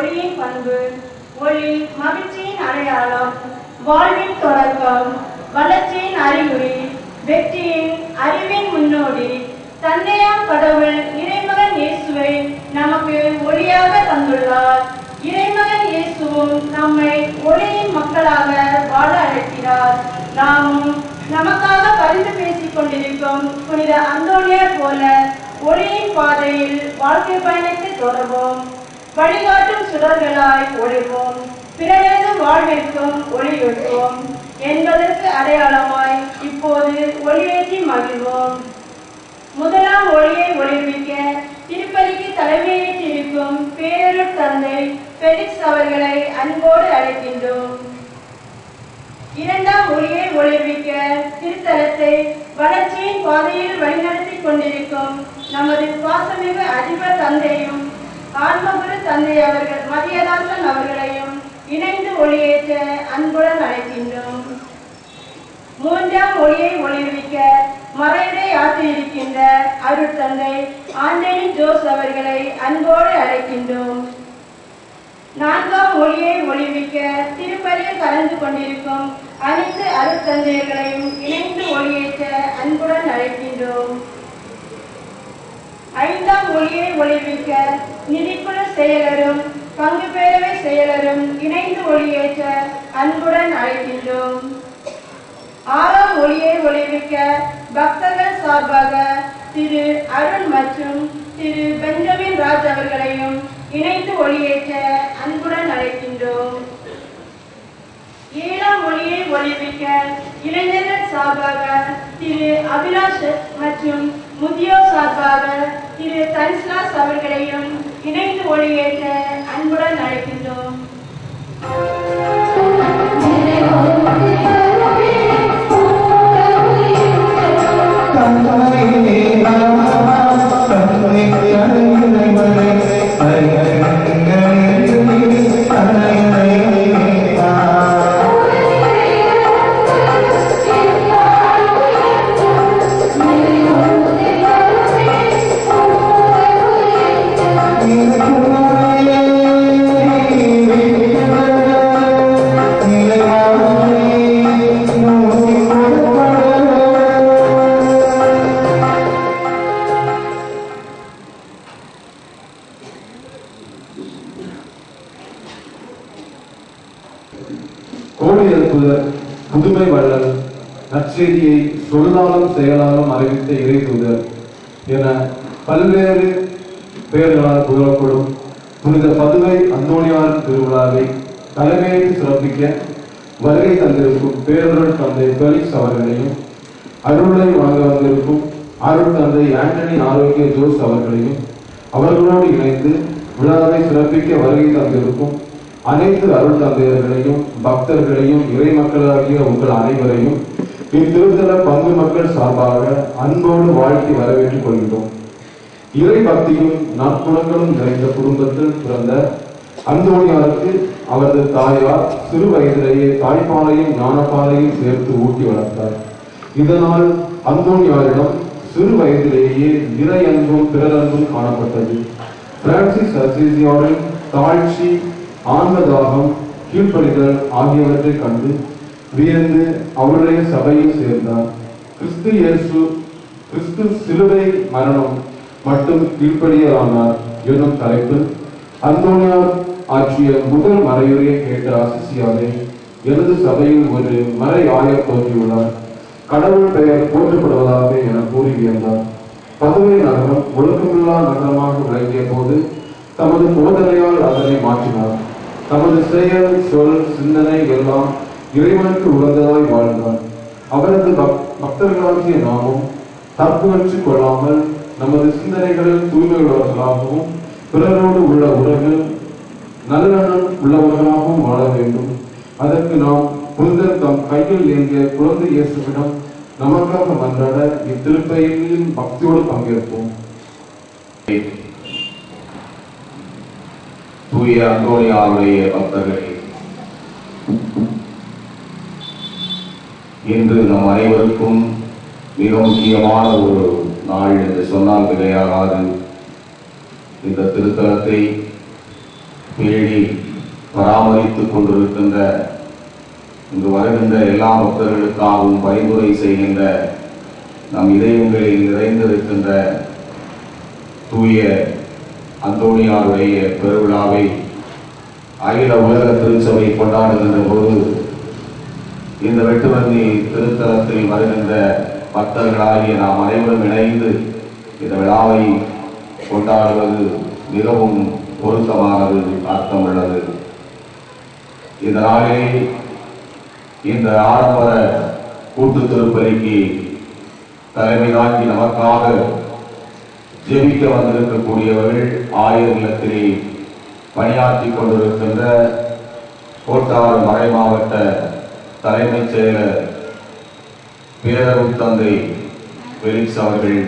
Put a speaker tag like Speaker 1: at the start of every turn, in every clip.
Speaker 1: ஒளியின் பண்பு. ஒளி மகிழ்ச்சியின் அடையாளம், வாழ்வின் தொடக்கம், வளர்ச்சியின் அறிகுறி, வெற்றியின் அறிவின் முன்னோடி. தந்தையாம் கடவுள் இறைமகன் இயேசுவை நமக்கு ஒளியாக தந்துள்ளார். இறைமகன் இயேசுவும் நம்மை ஒளியின் மக்களாக வாழ அழைக்கிறார். நாமும் நமக்காக பரிந்து பேசிக் கொண்டிருக்கும் புனித அந்தோனியார் போல ஒளியின் பாதையில் வாழ்க்கை பயணத்தை தொடர்வோம். வழிகாட்டும் சுடர்களாய் ஒளிர்வோம், பிறரது வாழ்விற்கும் ஒளியூட்டுவோம் என்பதற்கு அடையாளமாய் இப்போது ஒளியேற்றி மகிழ்வோம். முதலாம் ஒளியை ஒளிர்விக்க திருப்பலிக்கு தலைமையேற்றிருக்கும் பேரருட் தந்தை பெலிக்ஸ் அவர்களை அன்போடு அழைக்கின்றோம். இரண்டாம் ஒளியை ஒளிர்விக்க திருத்தலத்தை வளர்ச்சியின் பாதையில் வழிநடத்தி கொண்டிருக்கும் நமது பாசமிகு அதிபர் தந்தையும் ஆன்மகுரு தந்தை அவர்கள் மதியதாசன் அவர்களையும் இணைந்து ஒளியேற்ற அன்புடன் அழைக்கின்றோம். மூன்றாம் ஒளியை ஒளிர்விக்க மறையுரை ஆற்றியிருக்கின்ற அருட்தந்தை ஆண்டனி ஜோஸ் அவர்களை அன்போடு அழைக்கின்றோம். நான்காம் ஒளியை ஒளிர்விக்க திருப்பலியில் கலந்து கொண்டிருக்கும் அனைத்து அருட்தந்தையர்களையும் இணைந்து ஒளியேற்ற அன்புடன் அழைக்கின்றோம். ஐந்தாம் ஒளியை ஒளிர்விக்க நிதிக்குழு செயலரும் பங்கு பேரவை செயலரும் இணைந்து ஒளியேற்ற அன்புடன் அழைக்கின்றோம். ஆறாம் ஒளியை ஒளிர்விக்க பக்தர்கள் சார்பாக திரு அருண் மற்றும் திரு பெஞ்சமின் ராஜ் அவர்களையும் இணைந்து ஒளியேற்ற அன்புடன் அழைக்கின்றோம். ஏழாம் ஒளியை ஒளிர்விக்க இளைஞர்கள் சார்பாக திரு அபிலாஷ் மற்றும் முதியோர் சார்பாக திரு தன்ஸ்லாஸ் அவர்களையும் இணைந்து ஒளியேற்ற அன்புடன் அழைக்கின்றோம்.
Speaker 2: புதுமை வள்ளல், நற்செய்தியை சொல்லாலும் செயலாலும் அறிவித்த இறை தூதர் என பல்வேறு பெயர்களால் புகழப்படும் புனித பதுவை அந்தோணியார் திருவிழாவை தலைமையேற்று சிறப்பிக்க வருகை தந்திருக்கும் பேரருள் தந்தை பெலிக்ஸ் அவர்களையும், அருளை வழங்க வந்திருக்கும் அருள் தந்தை ஆண்டனி ஆரோக்கிய ஜோஸ் அவர்களையும், அவர்களோடு இணைந்து விழாவை சிறப்பிக்க வருகை தந்திருக்கும் அனைத்து அருள் தந்தையர்களையும், பக்தர்களையும், இறை மக்களாகிய உங்கள் அனைவரையும் இத்திருத்தல பங்கு மக்கள் சார்பாக அன்போடு வாழ்த்தி வரவேற்றுக் கொள்கிறோம். இறை பக்தியும் நற்குணங்களும் நிறைந்த குடும்பத்தில் பிறந்த அந்தோணியாருக்கு அவரது தாயார் சிறு வயதிலேயே தாய்ப்பாலையும் ஞானப்பாலையும் சேர்த்து ஊட்டி வளர்த்தார். இதனால் அந்தோணியாரிடம் சிறு வயதிலேயே இறை அன்பும் பிறரன்பும் காணப்பட்டது. பிரான்சிஸ் அசிசியாரின் தாழ்ச்சி, ஆன்மதாகம், கீழ்ப்படிதல் ஆகியவற்றை கண்டு வியந்து அவருடைய சபையில் சேர்ந்தார். கிறிஸ்து சிலுவை மரணம் மட்டும் கீழ்ப்படியலானார் என்னும் தலைப்பில் அந்தோணியார் ஆற்றிய முதல் மறையுரையை கேட்ட அசிசியாரை எனது சபையில் ஒரு மறை ஆயர் தோன்றியுள்ளார், கடவுள் பெயர் போற்றப்படுவதாக என கூறி வியந்தார். பதுவை நகரம் ஒழுக்கமில்லா நகரமாக விளங்கிய போது தமது போதனையால் அதனை மாற்றினார். தமது செயல், சொல், சிந்தனை எல்லாம் இறைவனுக்கு உகந்ததாய் வாழ்ந்தார். அவரது பக்தர்களாகிய நாமும் தப்புவற்று கொள்ளாமல் நமது சிந்தனைகளில் தூய்மையுள்ளவர்களாகவும் பிறரோடு உள்ள உறவில் நல்லெண்ணம் உள்ளவர்களாகவும் வாழ வேண்டும். அதற்கு நாம் புனிதர் தம் கையில் ஏந்திய குழந்தை இயேசுவிடம் நமக்காக மன்றாட இத்திருப்பலியில் பக்தியோடு பங்கேற்போம்.
Speaker 3: தூய அந்தோணியாருடைய பக்தர்களே, இன்று நம் அனைவருக்கும் மிக முக்கியமான ஒரு நாள் என்று சொன்னால் மிகையாகாது. இந்த திருத்தலத்தை பேணி பராமரித்துக் கொண்டிருக்கின்ற, இங்கு வருகின்ற எல்லா பக்தர்களுக்காகவும் பரிந்துரை செய்கின்ற, நம் இதயங்களில் நிறைந்திருக்கின்ற தூய அந்தோணியாருடைய பெருவிழாவை அகில உலக திருச்சபை கொண்டாடுகின்ற போது இந்த வெட்டுவந்தி திருத்தலத்தில் வருகின்ற பக்தர்களாகிய நாம் அனைவரும் இணைந்து இந்த விழாவை கொண்டாடுவது மிகவும் பொருத்தமானது, அர்த்தமுள்ளது. இந்த நாளிலே இந்த ஆடம்பர கூட்டு திருப்பலிக்கு தலைமை தாங்கி நமக்காக ஜெபிக்க வந்திருக்கக்கூடியவர்கள் ஆயர் இல்லத்திலே பணியாற்றி கொண்டிருக்கின்ற கோட்டாறு மறை மாவட்ட தலைமைச் செயலர் பேரவு தந்தை பெலிக்ஸ் அவர்கள்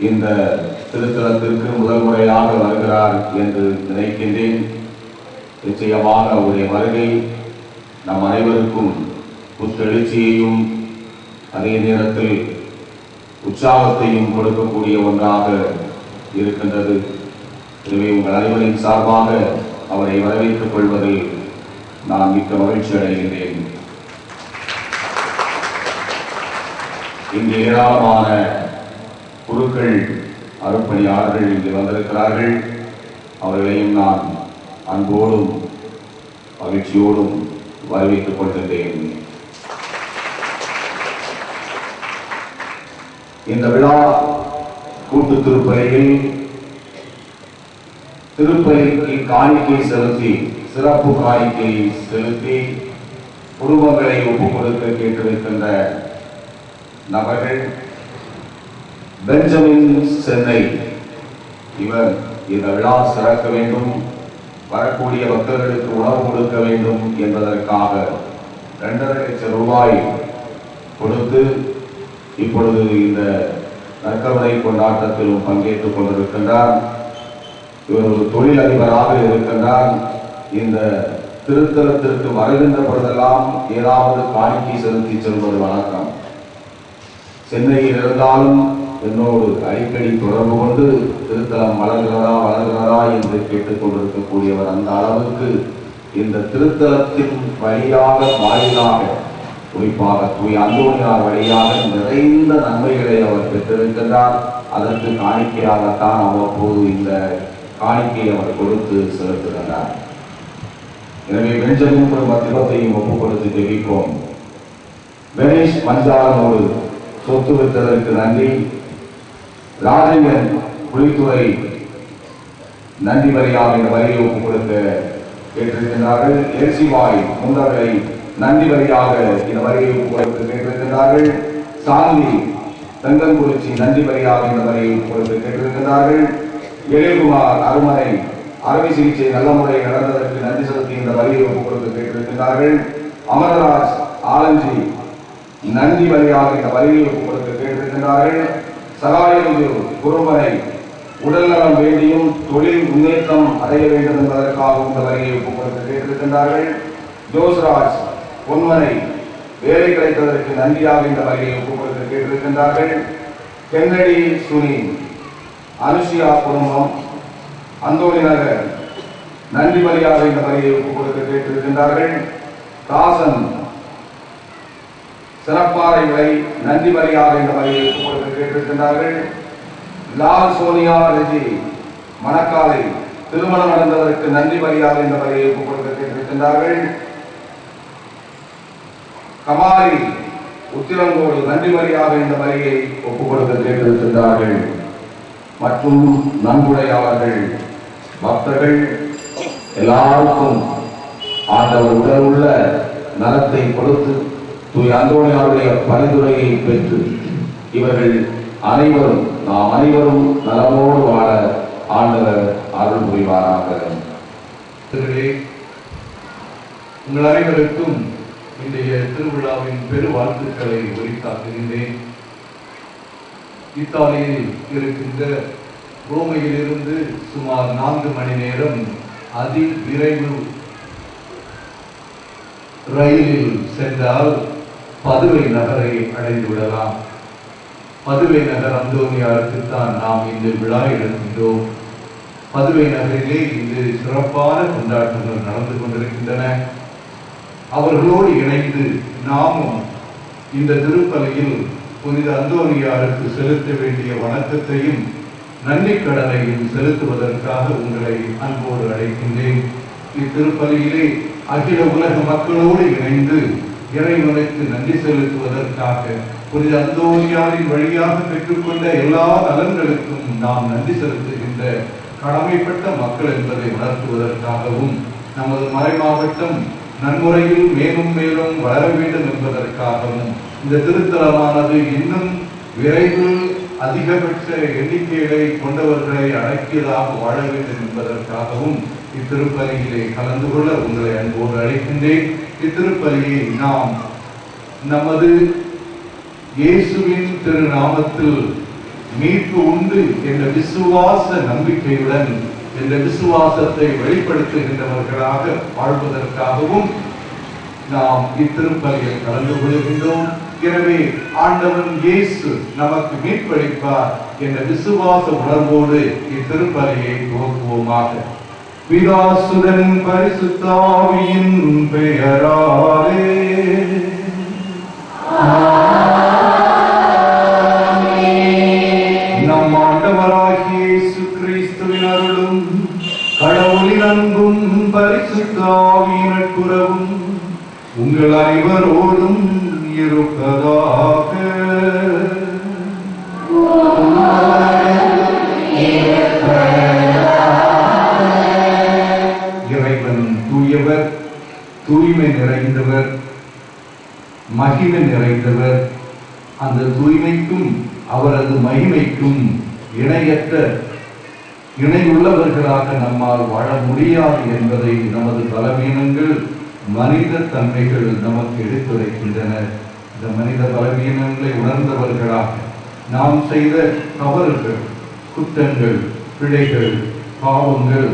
Speaker 3: இந்த திருத்தலத்திற்கு முதல் முறையாக வருகிறார் என்று நினைக்கின்றேன். நிச்சயமாக அவருடைய வருகை நம் அனைவருக்கும் புத்தெழுச்சியையும் அதே நேரத்தில் உற்சாகத்தையும் கொடுக்கக்கூடிய ஒன்றாக இருக்கின்றது. எனவே உங்கள் அனைவரின் சார்பாக அவரை வரவேற்றுக் கொள்வதில் நான் மிக்க மகிழ்ச்சி அடைகின்றேன். இங்கு ஏராளமான குருக்கள் அருட்பணியாளர்கள் இங்கு வந்திருக்கிறார்கள். அவர்களையும் நான் அன்போடும் மகிழ்ச்சியோடும் வரவேற்றுக் கொள்கின்றேன். இந்த விழா கூட்டு திருப்பலியில் திருப்பலிக்கு காணிக்கை செலுத்தி, சிறப்பு காணிக்கை செலுத்தி குடும்பங்களை ஒப்புக் கொடுக்க கேட்டிருக்கின்ற நபர்கள் பெஞ்சமின் சென்னை. இவர் இந்த விழா சிறக்க வேண்டும், வரக்கூடிய பக்தர்களுக்கு உணவு கொடுக்க வேண்டும் என்பதற்காக 2.5 லட்சம் ரூபாய் கொடுத்து இப்பொழுது இந்த நற்கருணை கொண்டாட்டத்திலும் பங்கேற்றுக் கொண்டிருக்கின்றார். இவர் ஒரு தொழிலதிபராக இருக்கின்றார். இந்த திருத்தலத்திற்கு வருகின்ற பொழுதெல்லாம் ஏதாவது காணிக்கை செலுத்தி செல்வது வழக்கம். சென்னையில் இருந்தாலும் என்னோடு அடிக்கடி தொடர்பு கொண்டு திருத்தலம் வளர்கிறதா என்று கேட்டுக் கொண்டிருக்கக்கூடியவர். அந்த அளவுக்கு இந்த திருத்தலத்தின் வழியாக வாயிலாக, குறிப்பாக தூய அந்தோணியார் வழியாக நிறைந்த நன்மைகளை அவர் பெற்றிருக்கின்றார். அதற்கு காணிக்கையாகத்தான் அவ்வப்போது இந்த காணிக்கையை அவர் கொடுத்து செலுத்துகின்றார். எனவே பெஞ்சமின் குடும்பத்தையும் ஒப்புக் கொடுத்து ஜெபிப்போம். கணேஷ் மஞ்சாரனோடு சொத்து விட்டதற்கு நன்றி. ராஜங்கன் புலித்துறை நன்றி வரியாக இந்த வரியை ஒப்புக் கொடுக்க கேட்டிருக்கின்றார்கள். எல்சிவாய் முந்தவரை நன்றி வரியாக இந்த வரியை ஒப்புக் கொடுக்க கேட்டிருக்கின்றார்கள். சாந்தி தெங்கன்குறிச்சி நன்றி வரியாக இந்த வரியை ஒப்புக் கொடுக்க கேட்டிருக்கின்றார்கள். எழில்குமார் அருமனை அறுவை சிகிச்சை நல்ல முறையில் நடந்ததற்கு நன்றி செலுத்தி இந்த வரியை ஒப்புக் கொடுக்க கேட்டிருக்கின்றார்கள். அமர்ராஜ் ஆலஞ்சி நன்றி வரியாக இந்த வரியை ஒப்புக் கொடுக்க கேட்டிருக்கின்றார்கள். சகாயமுது குறும்பனை உடல்நலம் வேண்டியும் தொழில் முன்னேற்றம் அடைய வேண்டும் என்பதற்காக இந்த வரியை ஒப்புக் கொடுக்க கேட்டிருக்கின்றார்கள். ஜோஸ்ராஜ் பொன்மனை வேலை கிடைத்ததற்கு நன்றியாக இந்த வரியை ஒப்புக் கொடுக்க கேட்டிருக்கின்றார்கள். கென்னடி சுனி அனுஷியா குடும்பம் அந்தோணி நகர் நன்றி வரியாக இந்த வரியை ஒப்புக் கொடுக்க கேட்டிருக்கின்றார்கள். தாசன் சிறப்பாறை விலை நன்றி வரியாக இந்த வரியை ஒப்புக் கொடுக்க கேட்டிருக்கின்றார்கள். லால் சோனியா ரெஜி மணக்காலை திருமணம் நடந்ததற்கு நன்றி வரியாக இந்த வரியை ஒப்புக் கொடுக்க கேட்டிருக்கின்றார்கள். கமாரி உத்திரங்கோடு நன்றி வரியாக இந்த வரியை ஒப்புக் கொடுக்க கேட்டிருக்கின்றார்கள். மற்றும் நன்கொடையாளர்கள் பக்தர்கள் எல்லாருக்கும் ஆண்டவர் உடல் உள்ள நலத்தை கொடுத்து தூய அந்தோணியாருடைய பரிந்துரையை பெற்று இவர்கள் அனைவரும், நாம் அனைவரும் நலமோடு வாழ ஆண்டவர் அருள் புரிவாராக.
Speaker 4: உங்கள் அனைவருக்கும் இன்றைய திருவிழாவின் பெரு வாழ்த்துக்களை உரித்தாக்குகின்றேன். இத்தாலியில் இருக்கின்ற ரோமையிலிருந்து சுமார் 4 மணி நேரம் அதி விரைவு ரயிலில் சென்றால் பதுவை நகரை அடைந்து விடலாம். பதுவை நகர் அந்தோணியாருக்கு தான் நாம் இந்த விழா எடுக்கின்றோம். பதுவை நகரிலே இன்று சிறப்பான கொண்டாட்டங்கள் நடந்து கொண்டிருக்கின்றன. அவர்களோடு இணைந்து நாமும் இந்த திருப்பலியில் புனித அந்தோனியாருக்கு செலுத்த வேண்டிய வணக்கத்தையும் நன்றி கடனையும் செலுத்துவதற்காக உங்களை அன்போடு அழைக்கின்றேன். இத்திருப்பலியிலே அகில உலக மக்களோடு இணைந்து இறைவனுக்கு நன்றி செலுத்துவதற்காக புனித அந்தோனியாரின் வழியாக பெற்றுக்கொண்ட எல்லா நலன்களுக்கும் நாம் நன்றி செலுத்துகின்ற கடமைப்பட்ட மக்கள் என்பதை உணர்த்துவதற்காகவும் நமது மறைமாவட்டம் நன்முறையில் மேலும் மேலும் வளர வேண்டும் என்பதற்காகவும் இந்த திருத்தலமானது இன்னும் விரைவில் அதிகபட்ச எண்ணிக்கைகளை கொண்டவர்களை அடக்கியதாக வாழ வேண்டும் என்பதற்காகவும் இத்திருப்பலியிலே கலந்து கொள்ள உங்களை அன்போடு அழைக்கின்றேன். இத்திருப்பலியை நாம் நமது இயேசுவின் திருநாமத்தில் மீட்பு உண்டு என்ற விசுவாச நம்பிக்கையுடன் இந்த விசுவாசத்தை வெளிப்படுத்துகின்றவர்களாக வாழ்வதற்காகவும் நாம் இத்திருப்பலியில் கலந்து கொள்கின்றோம். எனவே ஆண்டவன் இயேசு நமக்கு மீட்பளிப்பார் என்ற விசுவாச உணர்வோடு இத்திருப்பலியை துவக்குவோமாக. பிதாசுதன் பரிசுத்த ஆவியின் பெயராலே நம் ஆண்டவராகிய இயேசு கிறிஸ்துவின் அருளும் கடவுளின் அன்பும் பரிசுத்த ஆவியின் நட்புறவும் உங்கள் அனைவரோடும் இருப்பதாக. இறைவன் தூயவர், தூய்மை நிறைந்தவர், மகிமை நிறைந்தவர். அந்த தூய்மைக்கும் அவரது மகிமைக்கும் இணையற்ற இணையுள்ளவர்களாக நம்மால் வாழ முடியாது என்பதை நமது பலவீனங்கள் மனித தன்மைகள் நமக்கு எடுத்துரைக்கின்றன. இந்த மனித பலவீனங்களை உணர்ந்தவர்களாக நாம் செய்த தவறுகள், குற்றங்கள், பிழைகள், பாவங்கள்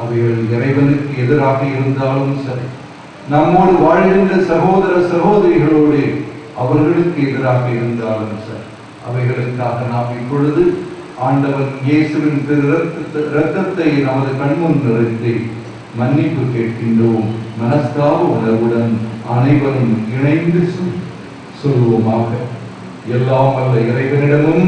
Speaker 4: அவைகள் இறைவனுக்கு எதிராக இருந்தாலும் சரி, நம்மோடு வாழ்கின்ற சகோதர சகோதரிகளோடு அவர்களுக்கு எதிராக இருந்தாலும் சரி, அவைகளுக்காக நாம் இப்பொழுது ஆண்டவன் இயேசுவின் இரத்தத்தை நமது கண்முன் நிறுத்தி மன்னிப்பு கேட்கின்றோம். மனஸ்தாப உணர்வுடன் அனைவரும் இணைந்து சொல்வோமாக. எல்லாம் வல்ல இறைவனிடமும்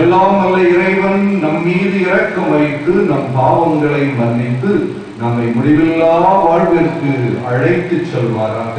Speaker 4: எல்லாம் வல்ல இறைவன் நம் மீது இரக்கம் வைத்து நம் பாவங்களை மன்னித்து நம்மை முடிவில்லா வாழ்விற்கு அழைத்து செல்வாராக.